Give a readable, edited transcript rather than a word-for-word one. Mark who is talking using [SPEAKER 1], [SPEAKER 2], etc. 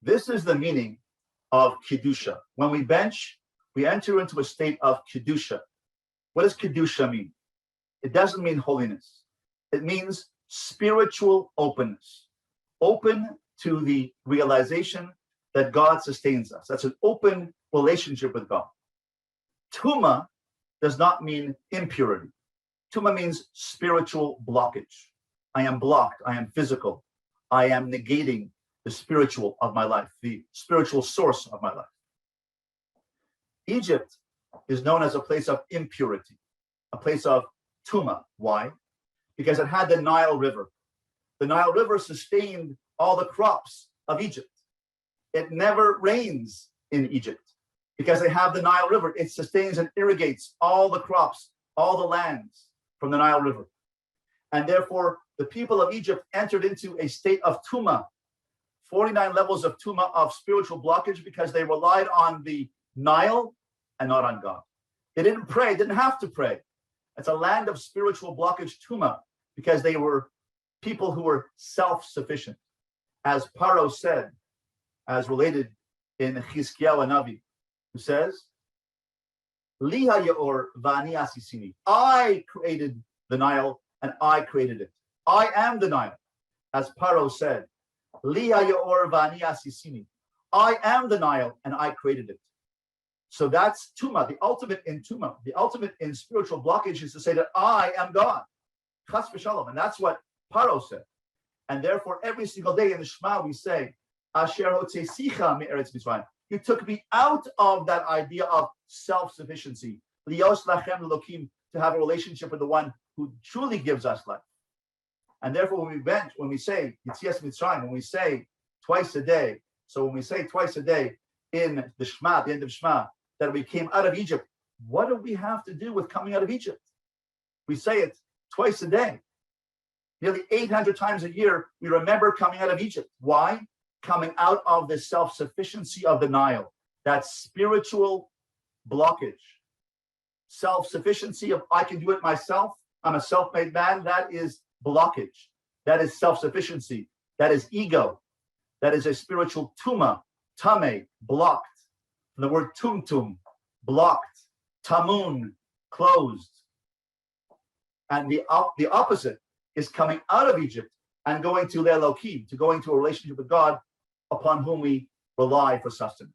[SPEAKER 1] This is the meaning of Kedusha. When we bench, we enter into a state of Kedusha. What does Kedusha mean? It doesn't mean holiness. It means spiritual openness. Open to the realization that God sustains us. That's an open relationship with God. Tuma does not mean impurity. Tuma means spiritual blockage. I am blocked. I am physical. I am negating the spiritual of my life, the spiritual source of my life. Egypt is known as a place of impurity, a place of Tuma. Why? Because it had the Nile River. The Nile River sustained all the crops of Egypt. It never rains in Egypt because they have the Nile River. It sustains and irrigates all the crops, all the lands from the Nile River. And therefore, the people of Egypt entered into a state of Tuma, 49 levels of Tuma, of spiritual blockage, because they relied on the Nile and not on God. They didn't pray, didn't have to pray. It's a land of spiritual blockage, Tuma, because they were people who were self-sufficient. As Paro said, as related in Chizkiyahu Hanavi, who says, Liha Yaor vani asisini. I created the Nile and I created it. I am the Nile. As Paro said, Liha Yaor vani asisini. I am the Nile and I created it. So that's Tuma, the ultimate in Tuma. The ultimate in spiritual blockage is to say that I am God. Chas v'shalom. And that's what Paro said. And therefore, every single day in the Shema, we say, Asher hotzesicha me'eretz Mitzrayim. You took me out of that idea of self-sufficiency. Lios lachem elokim, to have a relationship with the one who truly gives us life. And therefore, when we say Yitzias Mitzrayim, when we say twice a day, so when we say twice a day in the Shema, the end of Shema, that we came out of Egypt, what do we have to do with coming out of Egypt? We say it twice a day. Nearly 800 times a year, we remember coming out of Egypt. Why? Coming out of the self-sufficiency of the Nile, that spiritual blockage. Self-sufficiency of I can do it myself, I'm a self-made man, that is blockage. That is self-sufficiency. That is ego. That is a spiritual tuma, tame, blocked. From the word tumtum, blocked. Tamun, closed. And the opposite is coming out of Egypt and going to Le'elokim, to going to a relationship with God upon whom we rely for sustenance.